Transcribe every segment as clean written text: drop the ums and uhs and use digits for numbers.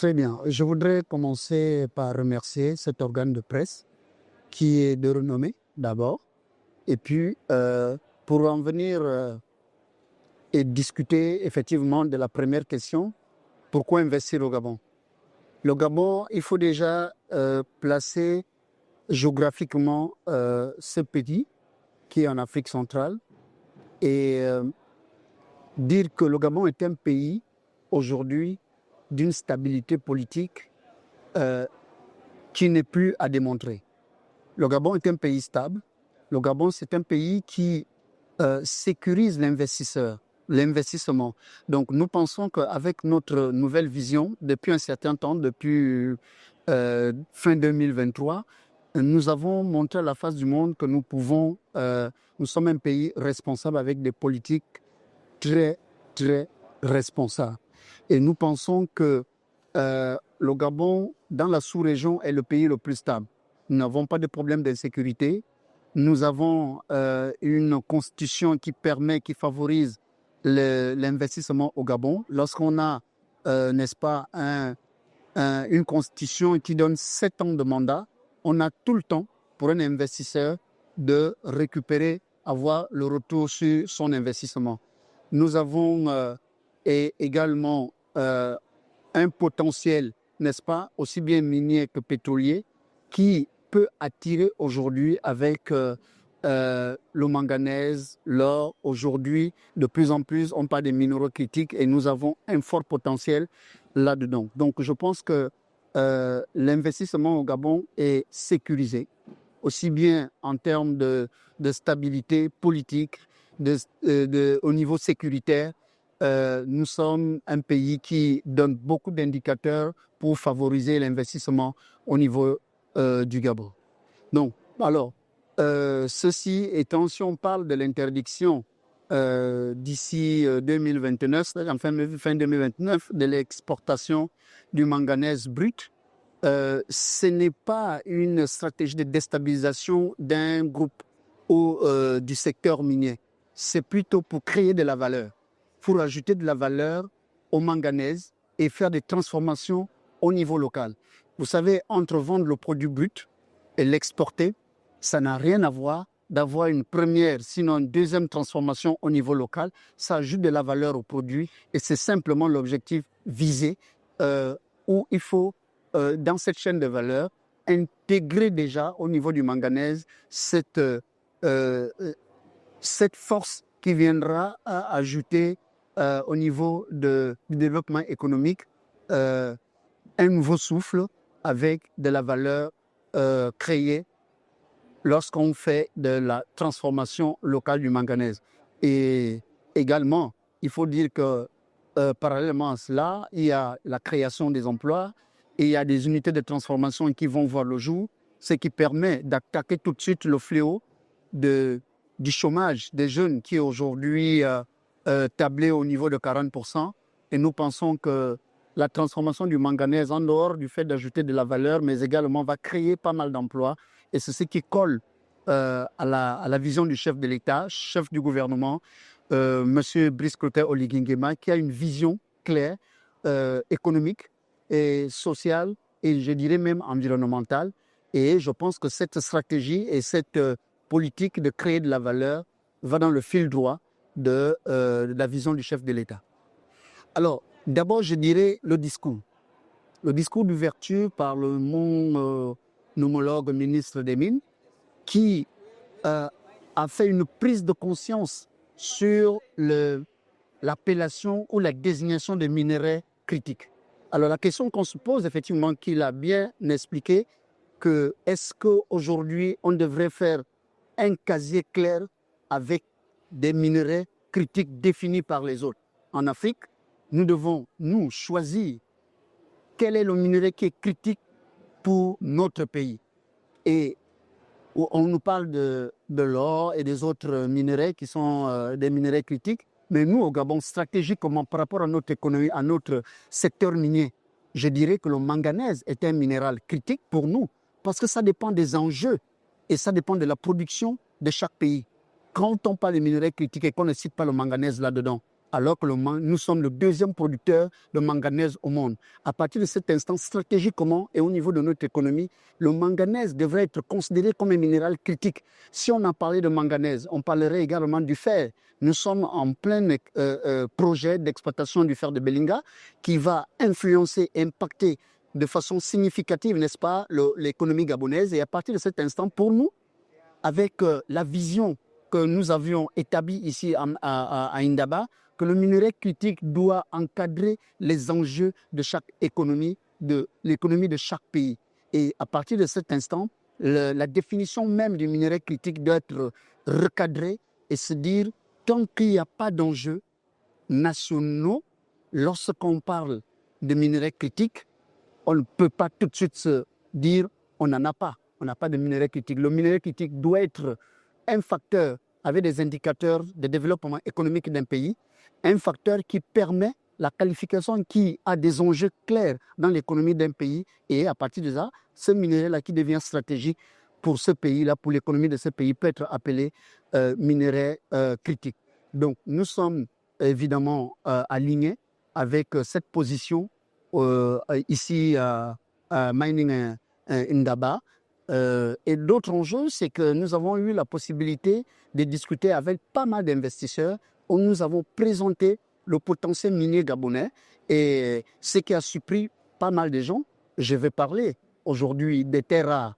Très bien. Je voudrais commencer par remercier cet organe de presse qui est de renommée d'abord. Et puis, pour en venir et discuter effectivement de la première question, pourquoi investir au Gabon? Le Gabon, il faut déjà placer géographiquement ce pays qui est en Afrique centrale et dire que le Gabon est un pays aujourd'hui d'une stabilité politique qui n'est plus à démontrer. Le Gabon est un pays stable. Le Gabon, c'est un pays qui sécurise l'investissement. Donc, nous pensons qu'avec notre nouvelle vision, depuis un certain temps, depuis fin 2023, nous avons montré à la face du monde que nous sommes un pays responsable avec des politiques très, très responsables. Et nous pensons que le Gabon, dans la sous-région, est le pays le plus stable. Nous n'avons pas de problème d'insécurité. Nous avons une constitution qui favorise l'investissement au Gabon. Lorsqu'on a, n'est-ce pas, une constitution qui donne 7 ans de mandat, on a tout le temps pour un investisseur de récupérer, avoir le retour sur son investissement. Nous avons également un potentiel, n'est-ce pas, aussi bien minier que pétrolier, qui peut attirer aujourd'hui avec le manganèse, l'or. Aujourd'hui, de plus en plus, on parle des minéraux critiques et nous avons un fort potentiel là-dedans. Donc, je pense que l'investissement au Gabon est sécurisé, aussi bien en termes de stabilité politique, au niveau sécuritaire. Nous sommes un pays qui donne beaucoup d'indicateurs pour favoriser l'investissement au niveau du Gabon. Donc, alors, ceci étant, si on parle de l'interdiction d'ici 2029, c'est-à-dire fin 2029, de l'exportation du manganèse brut, ce n'est pas une stratégie de déstabilisation d'un groupe ou du secteur minier. C'est plutôt pour créer de la valeur, pour ajouter de la valeur au manganèse et faire des transformations au niveau local. Vous savez, entre vendre le produit brut et l'exporter, ça n'a rien à voir d'avoir une première, sinon une deuxième transformation au niveau local. Ça ajoute de la valeur au produit et c'est simplement l'objectif visé où il faut, dans cette chaîne de valeur, intégrer déjà au niveau du manganèse cette force qui viendra à ajouter au niveau du développement économique un nouveau souffle avec de la valeur créée lorsqu'on fait de la transformation locale du manganèse. Et également, il faut dire que parallèlement à cela, il y a la création des emplois et il y a des unités de transformation qui vont voir le jour, ce qui permet d'attaquer tout de suite le fléau du chômage des jeunes qui est aujourd'hui tablé au niveau de 40%. Et nous pensons que la transformation du manganèse, en dehors du fait d'ajouter de la valeur, mais également va créer pas mal d'emplois. Et c'est ce qui colle à la vision du chef de l'État, chef du gouvernement, M. Brice Clotaire Oligui Nguema, qui a une vision claire, économique et sociale, et je dirais même environnementale. Et je pense que cette stratégie et cette politique de créer de la valeur va dans le fil droit de la vision du chef de l'État. Alors, d'abord, je dirais le discours. Le discours d'ouverture par mon homologue ministre des Mines, qui a fait une prise de conscience sur l'appellation ou la désignation des minerais critiques. Alors, la question qu'on se pose, effectivement, qu'il a bien expliqué, que est-ce qu'aujourd'hui, on devrait faire un casier clair avec des minerais critiques définis par les autres. En Afrique, nous devons, nous, choisir quel est le minerai qui est critique pour notre pays. Et on nous parle de l'or et des autres minerais qui sont des minerais critiques, mais nous, au Gabon, stratégiquement, par rapport à notre économie, à notre secteur minier, je dirais que le manganèse est un minéral critique pour nous, parce que ça dépend des enjeux et ça dépend de la production de chaque pays. Quand on parle de minerais critiques et qu'on ne cite pas le manganèse là-dedans, alors que nous sommes le deuxième producteur de manganèse au monde. À partir de cet instant, stratégiquement et au niveau de notre économie, le manganèse devrait être considéré comme un minéral critique. Si on a parlé de manganèse, on parlerait également du fer. Nous sommes en plein projet d'exploitation du fer de Belinga qui va influencer, impacter de façon significative, n'est-ce pas, l'économie gabonaise. Et à partir de cet instant, pour nous, avec la vision que nous avions établie ici à Indaba, que le minerai critique doit encadrer les enjeux de chaque économie, de l'économie de chaque pays. Et à partir de cet instant, la définition même du minerai critique doit être recadrée et se dire, tant qu'il n'y a pas d'enjeux nationaux, lorsqu'on parle de minerai critique, on ne peut pas tout de suite se dire on n'en a pas. On n'a pas de minerai critique. Le minerai critique doit être un facteur avec des indicateurs de développement économique d'un pays, un facteur qui permet la qualification qui a des enjeux clairs dans l'économie d'un pays. Et à partir de ça, ce minerai-là qui devient stratégique pour ce pays-là, pour l'économie de ce pays, peut être appelé minerai critique. Donc nous sommes évidemment alignés avec cette position ici à Mining Indaba. Et l'autre enjeu, c'est que nous avons eu la possibilité de discuter avec pas mal d'investisseurs où nous avons présenté le potentiel minier gabonais et ce qui a surpris pas mal de gens. Je vais parler aujourd'hui des terres rares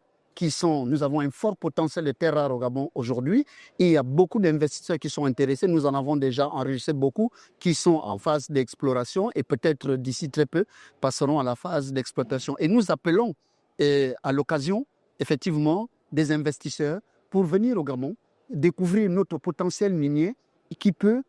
nous avons un fort potentiel de terres rares au Gabon aujourd'hui. Il y a beaucoup d'investisseurs qui sont intéressés. Nous en avons déjà enregistré beaucoup qui sont en phase d'exploration et peut-être d'ici très peu passeront à la phase d'exploitation. Et nous appelons à l'occasion effectivement des investisseurs pour venir au Gabon, découvrir notre potentiel minier qui peut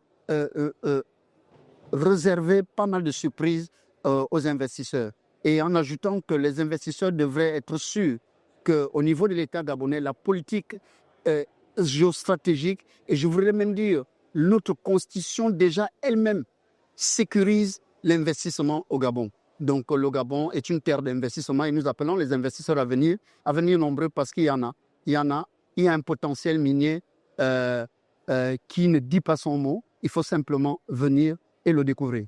réserver pas mal de surprises aux investisseurs. Et en ajoutant que les investisseurs devraient être sûrs qu'au niveau de l'État gabonais, la politique géostratégique, et je voudrais même dire notre constitution déjà elle-même sécurise l'investissement au Gabon. Donc le Gabon est une terre d'investissement et nous appelons les investisseurs à venir nombreux parce qu'il y en a. Il y a un potentiel minier qui ne dit pas son mot. Il faut simplement venir et le découvrir.